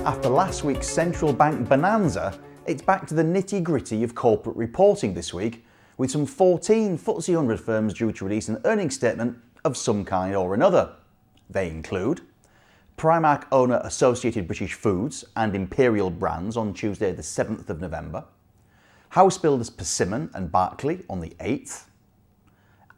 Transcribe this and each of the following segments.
After last week's central bank bonanza, it's back to the nitty-gritty of corporate reporting this week, with some 14 FTSE 100 firms due to release an earnings statement of some kind or another. They include Primark owner Associated British Foods and Imperial Brands on Tuesday the 7th of November, house builders Persimmon and Barclay on the 8th,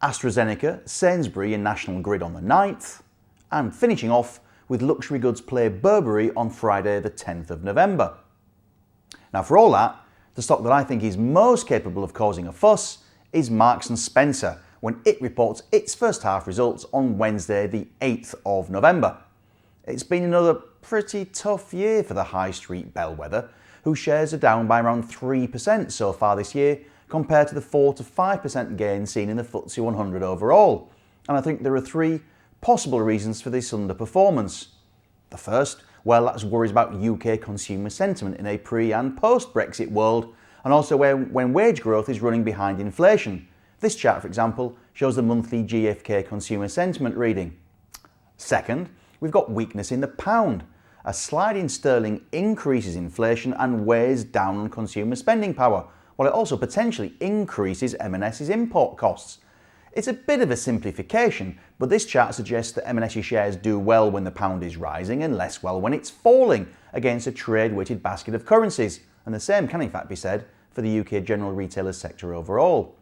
AstraZeneca, Sainsbury and National Grid on the 9th, and finishing off with luxury goods player Burberry on Friday the 10th of November. Now for all that, the stock that I think is most capable of causing a fuss is Marks & Spencer when it reports its first half results on Wednesday the 8th of November. It's been another pretty tough year for the high street bellwether, whose shares are down by around 3% so far this year compared to the 4 to 5% gain seen in the FTSE 100 overall. And I think there are three possible reasons for this underperformance. The first, well, that's worries about UK consumer sentiment in a pre- and post-Brexit world, and also when wage growth is running behind inflation. This chart, for example, shows the monthly GfK consumer sentiment reading. Second, we've got weakness in the pound. A slide in sterling increases inflation and weighs down on consumer spending power, while it also potentially increases M&S's import costs. It's a bit of a simplification, but this chart suggests that M&S's shares do well when the pound is rising and less well when it's falling against a trade-weighted basket of currencies, and the same can in fact be said for the UK general retailers sector overall.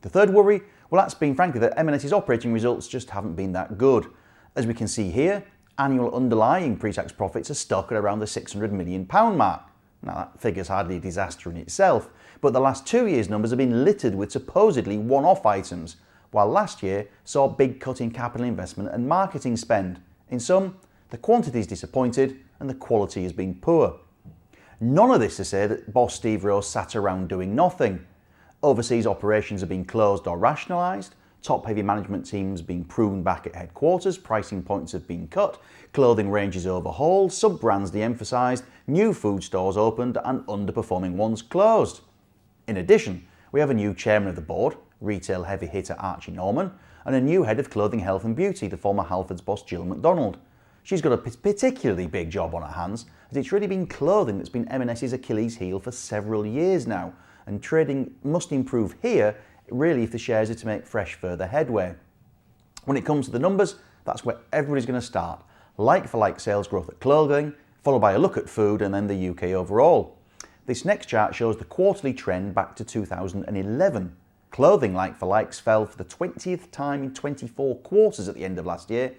The third worry, well, that's been frankly that M&S's operating results just haven't been that good. As we can see here, annual underlying pre-tax profits are stuck at around the £600 million mark. Now that figure's hardly a disaster in itself, but the last 2 years' numbers have been littered with supposedly one-off items, while last year saw a big cut in capital investment and marketing spend. In sum, the quantity is disappointed and the quality has been poor. None of this to say that boss Steve Rowe sat around doing nothing. Overseas operations have been closed or rationalised, top-heavy management teams being pruned back at headquarters, pricing points have been cut, clothing ranges overhauled, sub-brands de-emphasised, new food stores opened and underperforming ones closed. In addition, we have a new chairman of the board, retail heavy hitter Archie Norman, and a new head of clothing health and beauty, the former Halfords boss Jill McDonald. She's got a particularly big job on her hands, as it's really been clothing that's been M&S's Achilles heel for several years now, and trading must improve here really if the shares are to make fresh further headway. When it comes to the numbers, that's where everybody's going to start. Like-for-like sales growth at clothing, followed by a look at food and then the UK overall. This next chart shows the quarterly trend back to 2011. Clothing like-for-likes fell for the 20th time in 24 quarters at the end of last year,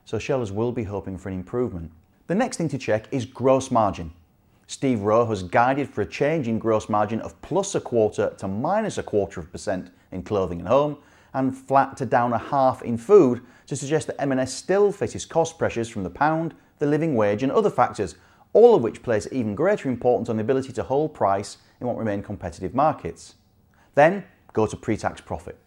so sellers will be hoping for an improvement. The next thing to check is gross margin. Steve Rowe has guided for a change in gross margin of +0.25% to -0.25% in clothing and home, and flat to down 0.5% in food, to suggest that M&S still faces cost pressures from the pound, the living wage and other factors, all of which place even greater importance on the ability to hold price in what remain competitive markets. Then go to pre-tax profit.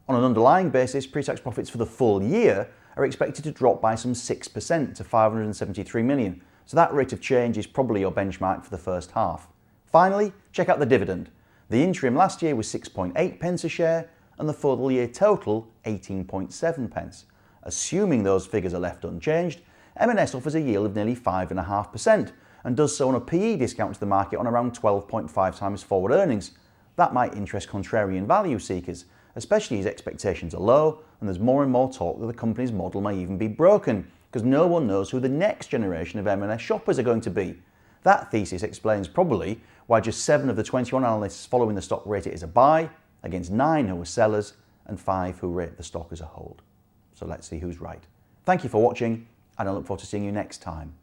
On an underlying basis, pre-tax profits for the full year are expected to drop by some 6% to 573 million, so that rate of change is probably your benchmark for the first half. Finally, check out the dividend. The interim last year was 6.8 pence a share and the full year total 18.7 pence. Assuming those figures are left unchanged, M&S offers a yield of nearly 5.5% and does so on a PE discount to the market on around 12.5 times forward earnings. That might interest contrarian value seekers, especially as expectations are low and there's more and more talk that the company's model may even be broken, because no one knows who the next generation of M&S shoppers are going to be. That thesis explains probably why just 7 of the 21 analysts following the stock rate it as a buy, against 9 who are sellers and 5 who rate the stock as a hold. So let's see who's right. Thank you for watching, and I look forward to seeing you next time.